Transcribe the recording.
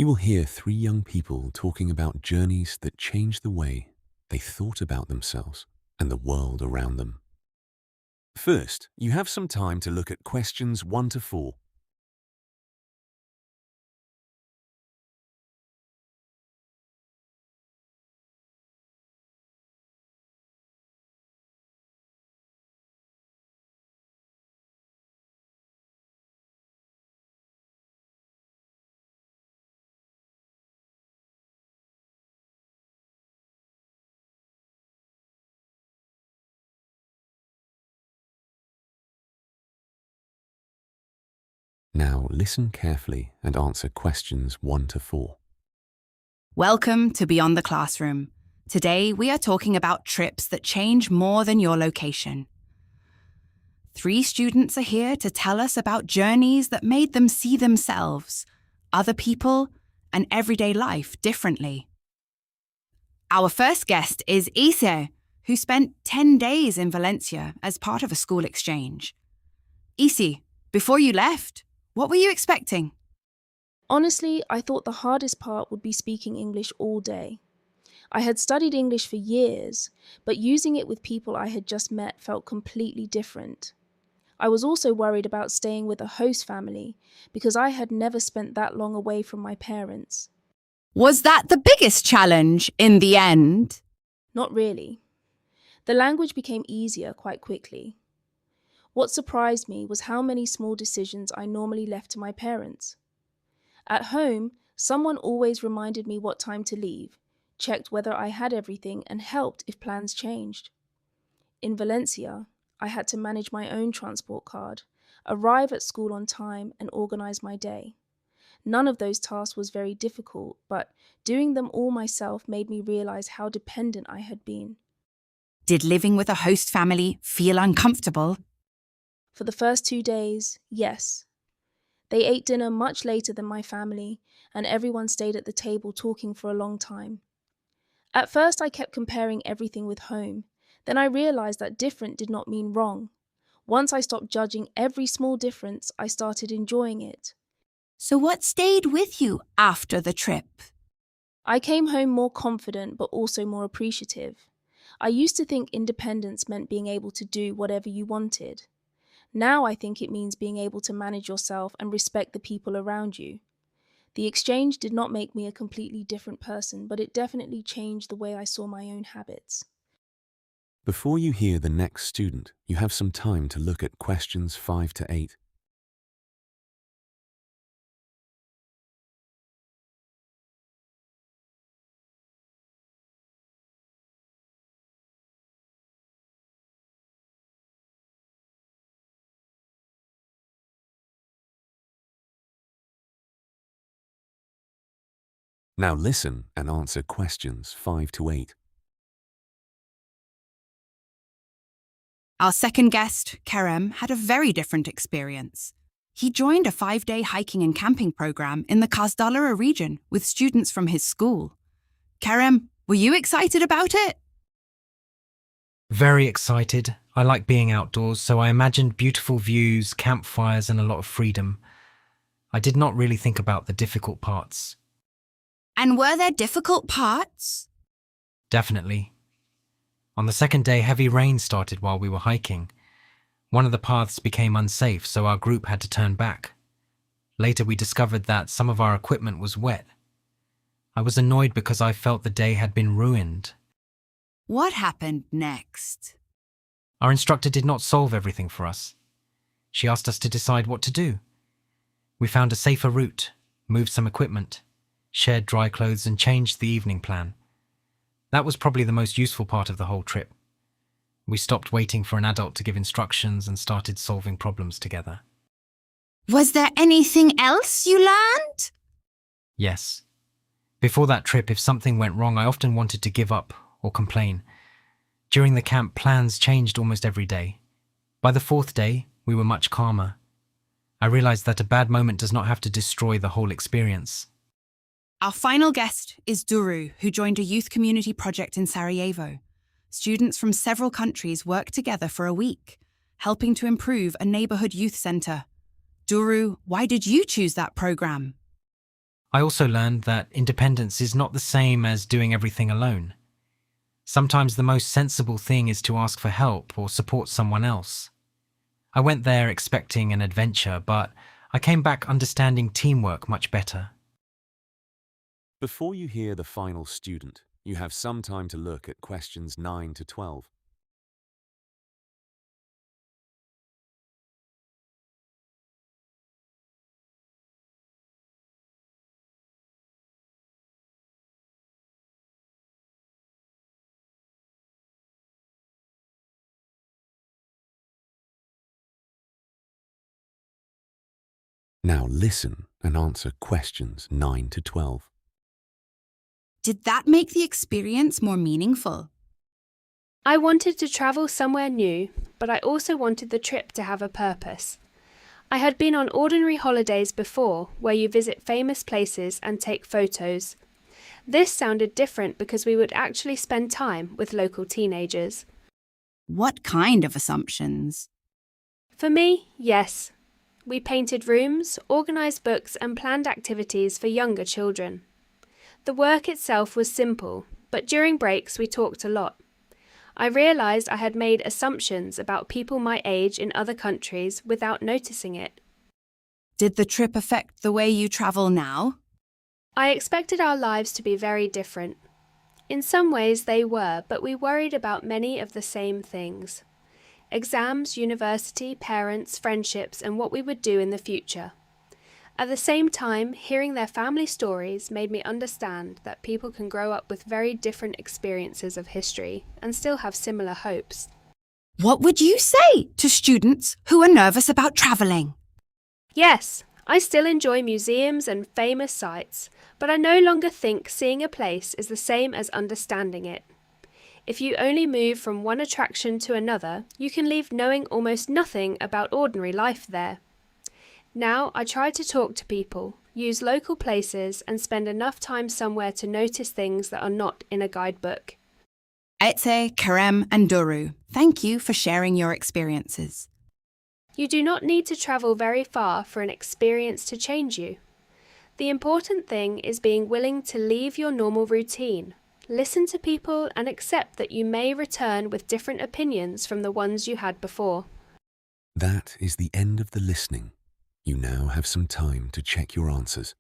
You will hear three young people talking about journeys that changed the way they thought about themselves and the world around them. First, you have some time to look at questions 1 to 4. Now listen carefully and answer questions 1 to 4. Welcome to Beyond the Classroom. Today we are talking about trips that change more than your location. 3 students are here to tell us about journeys that made them see themselves, other people, and everyday life differently. Our first guest is Ise, who spent 10 days in Valencia as part of a school exchange. Ise, before you left, what were you expecting? Honestly, I thought the hardest part would be speaking English all day. I had studied English for years, but using it with people I had just met felt completely different. I was also worried about staying with a host family because I had never spent that long away from my parents. Was that the biggest challenge in the end? Not really. The language became easier quite quickly. What surprised me was how many small decisions I normally left to my parents. At home, someone always reminded me what time to leave, checked whether I had everything, and helped if plans changed. In Valencia, I had to manage my own transport card, arrive at school on time, and organize my day. None of those tasks was very difficult, but doing them all myself made me realize how dependent I had been. Did living with a host family feel uncomfortable? For the first 2 days, yes. They ate dinner much later than my family, and everyone stayed at the table talking for a long time. At first, I kept comparing everything with home. Then I realized that different did not mean wrong. Once I stopped judging every small difference, I started enjoying it. So what stayed with you after the trip? I came home more confident, but also more appreciative. I used to think independence meant being able to do whatever you wanted. Now I think it means being able to manage yourself and respect the people around you. The exchange did not make me a completely different person, but it definitely changed the way I saw my own habits. Before you hear the next student, you have some time to look at questions 5 to 8. Now listen and answer questions 5 to 8. Our second guest, Kerem, had a very different experience. He joined a 5-day hiking and camping program in the Kazdala region with students from his school. Kerem, were you excited about it? Very excited. I like being outdoors, so I imagined beautiful views, campfires, and a lot of freedom. I did not really think about the difficult parts. And were there difficult parts? Definitely. On the second day, heavy rain started while we were hiking. One of the paths became unsafe, so our group had to turn back. Later, we discovered that some of our equipment was wet. I was annoyed because I felt the day had been ruined. What happened next? Our instructor did not solve everything for us. She asked us to decide what to do. We found a safer route, moved some equipment, shared dry clothes, and changed the evening plan. That was probably the most useful part of the whole trip. We stopped waiting for an adult to give instructions and started solving problems together. Was there anything else you learned? Yes. Before that trip, if something went wrong, I often wanted to give up or complain. During the camp, plans changed almost every day. By the 4th day, we were much calmer. I realized that a bad moment does not have to destroy the whole experience. Our final guest is Duru, who joined a youth community project in Sarajevo. Students from several countries worked together for a week, helping to improve a neighborhood youth center. Duru, why did you choose that program? I also learned that independence is not the same as doing everything alone. Sometimes the most sensible thing is to ask for help or support someone else. I went there expecting an adventure, but I came back understanding teamwork much better. Before you hear the final student, you have some time to look at questions 9 to 12. Now listen and answer questions 9 to 12. Did that make the experience more meaningful? I wanted to travel somewhere new, but I also wanted the trip to have a purpose. I had been on ordinary holidays before, where you visit famous places and take photos. This sounded different because we would actually spend time with local teenagers. What kind of assumptions? For me, yes. We painted rooms, organised books and planned activities for younger children. The work itself was simple, but during breaks we talked a lot. I realised I had made assumptions about people my age in other countries without noticing it. Did the trip affect the way you travel now? I expected our lives to be very different. In some ways they were, but we worried about many of the same things. Exams, university, parents, friendships, and what we would do in the future. At the same time, hearing their family stories made me understand that people can grow up with very different experiences of history and still have similar hopes. What would you say to students who are nervous about travelling? Yes, I still enjoy museums and famous sites, but I no longer think seeing a place is the same as understanding it. If you only move from one attraction to another, you can leave knowing almost nothing about ordinary life there. Now I try to talk to people, use local places and spend enough time somewhere to notice things that are not in a guidebook. Etse, Kerem and Duru, thank you for sharing your experiences. You do not need to travel very far for an experience to change you. The important thing is being willing to leave your normal routine, listen to people and accept that you may return with different opinions from the ones you had before. That is the end of the listening. You now have some time to check your answers.